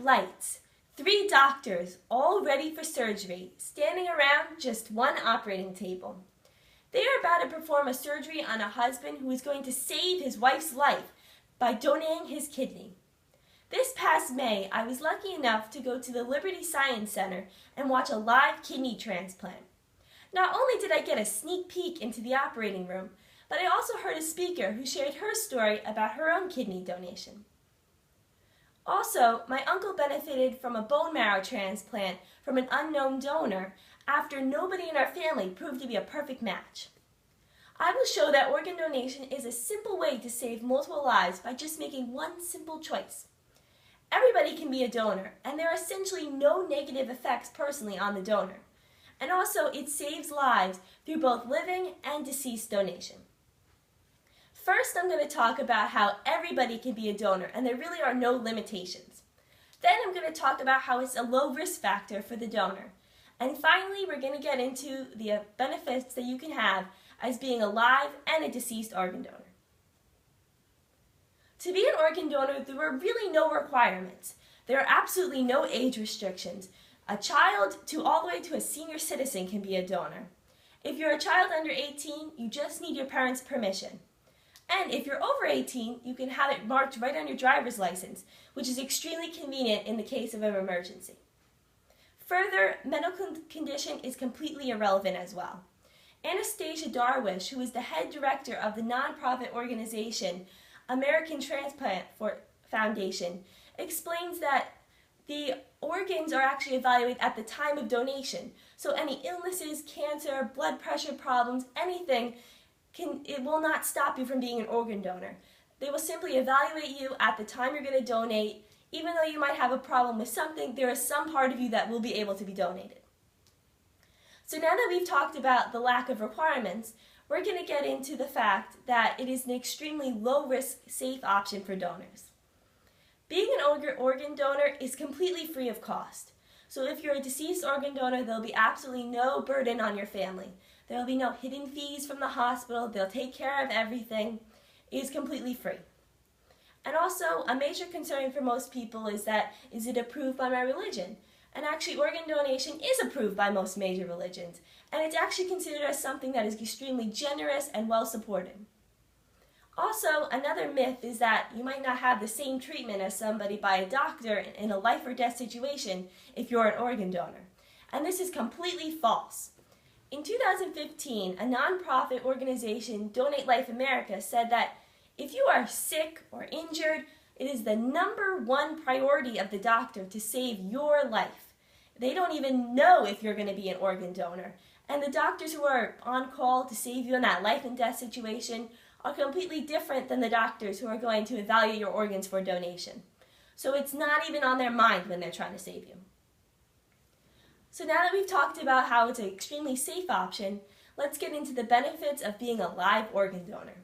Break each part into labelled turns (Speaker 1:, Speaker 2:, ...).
Speaker 1: lights. 3 doctors, all ready for surgery, standing around just one operating table. They are about to perform a surgery on a husband who is going to save his wife's life by donating his kidney. This past May, I was lucky enough to go to the Liberty Science Center and watch a live kidney transplant. Not only did I get a sneak peek into the operating room, but I also heard a speaker who shared her story about her own kidney donation. Also, my uncle benefited from a bone marrow transplant from an unknown donor after nobody in our family proved to be a perfect match. I will show that organ donation is a simple way to save multiple lives by just making one simple choice. Everybody can be a donor, and there are essentially no negative effects personally on the donor. And also, it saves lives through both living and deceased donation. First, I'm going to talk about how everybody can be a donor and there really are no limitations. Then I'm going to talk about how it's a low risk factor for the donor. And finally, we're going to get into the benefits that you can have as being a live and a deceased organ donor. To be an organ donor, there are really no requirements. There are absolutely no age restrictions. A child to all the way to a senior citizen can be a donor. If you're a child under 18, you just need your parents' permission. And if you're over 18, you can have it marked right on your driver's license, which is extremely convenient in the case of an emergency. Further, medical condition is completely irrelevant as well. Anastasia Darwish, who is the head director of the nonprofit organization American Transplant Foundation, explains that the organs are actually evaluated at the time of donation. So any illnesses, cancer, blood pressure problems, anything, it will not stop you from being an organ donor. They will simply evaluate you at the time you're going to donate. Even though you might have a problem with something, there is some part of you that will be able to be donated. So now that we've talked about the lack of requirements, we're going to get into the fact that it is an extremely low-risk, safe option for donors. Being an organ donor is completely free of cost. So if you're a deceased organ donor, there will be absolutely no burden on your family. There will be no hidden fees from the hospital. They'll take care of everything. It is completely free. And also, a major concern for most people is it approved by my religion? And actually, organ donation is approved by most major religions. And it's actually considered as something that is extremely generous and well supported. Also, another myth is that you might not have the same treatment as somebody by a doctor in a life or death situation if you're an organ donor. And this is completely false. In 2015, a nonprofit organization, Donate Life America, said that if you are sick or injured, it is the #1 priority of the doctor to save your life. They don't even know if you're going to be an organ donor. And the doctors who are on call to save you in that life and death situation are completely different than the doctors who are going to evaluate your organs for donation. So it's not even on their mind when they're trying to save you. So now that we've talked about how it's an extremely safe option, let's get into the benefits of being a live organ donor.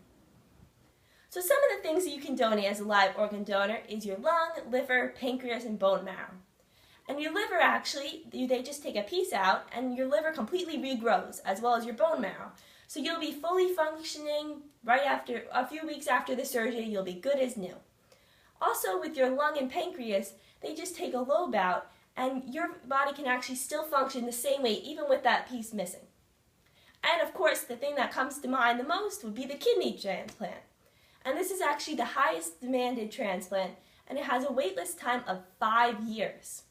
Speaker 1: So some of the things that you can donate as a live organ donor is your lung, liver, pancreas, and bone marrow. And your liver actually, they just take a piece out and your liver completely regrows, as well as your bone marrow. So you'll be fully functioning right after, a few weeks after the surgery, you'll be good as new. Also with your lung and pancreas, they just take a lobe out and your body can actually still function the same way even with that piece missing. And of course, the thing that comes to mind the most would be the kidney transplant. And this is actually the highest demanded transplant, and it has a waitlist time of 5 years.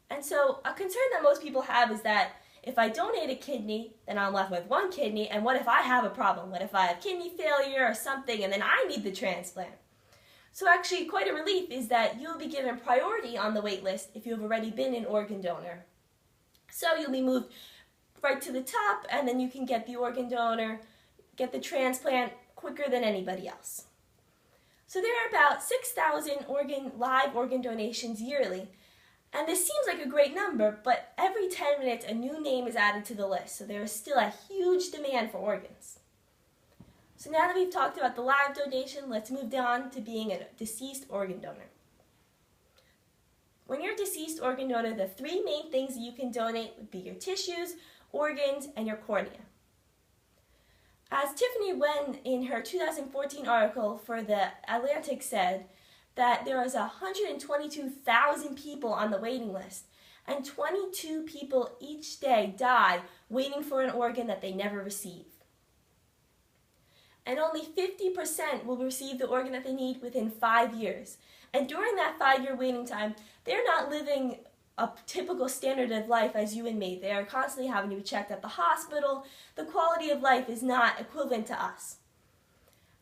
Speaker 1: And so a concern that most people have is that if I donate a kidney, then I'm left with 1 kidney, and what if I have a problem? What if I have kidney failure or something, and then I need the transplant? So actually, quite a relief is that you'll be given priority on the wait list if you've already been an organ donor. So you'll be moved right to the top, and then you can get the organ donor, get the transplant quicker than anybody else. So there are about 6,000 live organ donations yearly. And this seems like a great number, but every 10 minutes a new name is added to the list, so there is still a huge demand for organs. So now that we've talked about the live donation, let's move on to being a deceased organ donor. When you're a deceased organ donor, the 3 main things that you can donate would be your tissues, organs, and your cornea. As Tiffany Wen in her 2014 article for The Atlantic said, that there is 122,000 people on the waiting list, and 22 people each day die waiting for an organ that they never receive. And only 50% will receive the organ that they need within 5 years. And during that 5-year waiting time, they're not living a typical standard of life as you and me. They are constantly having to be checked at the hospital. The quality of life is not equivalent to us.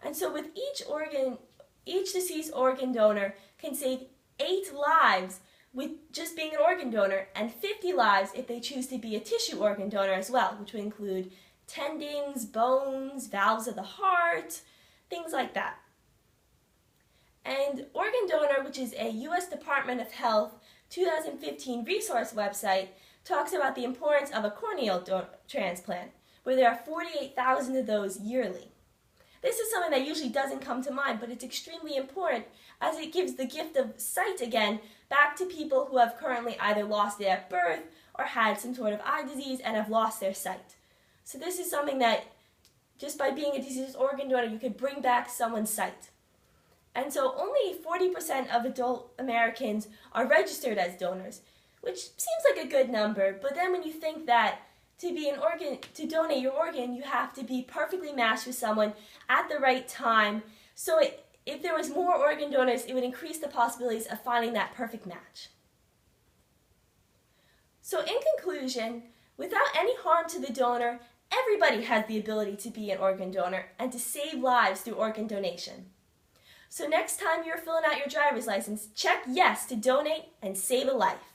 Speaker 1: And so with each deceased organ donor can save 8 lives with just being an organ donor, and 50 lives if they choose to be a tissue organ donor as well, which would include tendons, bones, valves of the heart, things like that. And Organ Donor, which is a U.S. Department of Health 2015 resource website, talks about the importance of a corneal transplant, where there are 48,000 of those yearly. This is something that usually doesn't come to mind, but it's extremely important as it gives the gift of sight again back to people who have currently either lost it at birth or had some sort of eye disease and have lost their sight. So this is something that just by being a deceased organ donor, you could bring back someone's sight. And so only 40% of adult Americans are registered as donors, which seems like a good number, but then when you think that to donate your organ, you have to be perfectly matched with someone at the right time. So if there was more organ donors, it would increase the possibilities of finding that perfect match. So in conclusion, without any harm to the donor, everybody has the ability to be an organ donor and to save lives through organ donation. So next time you're filling out your driver's license, check yes to donate and save a life.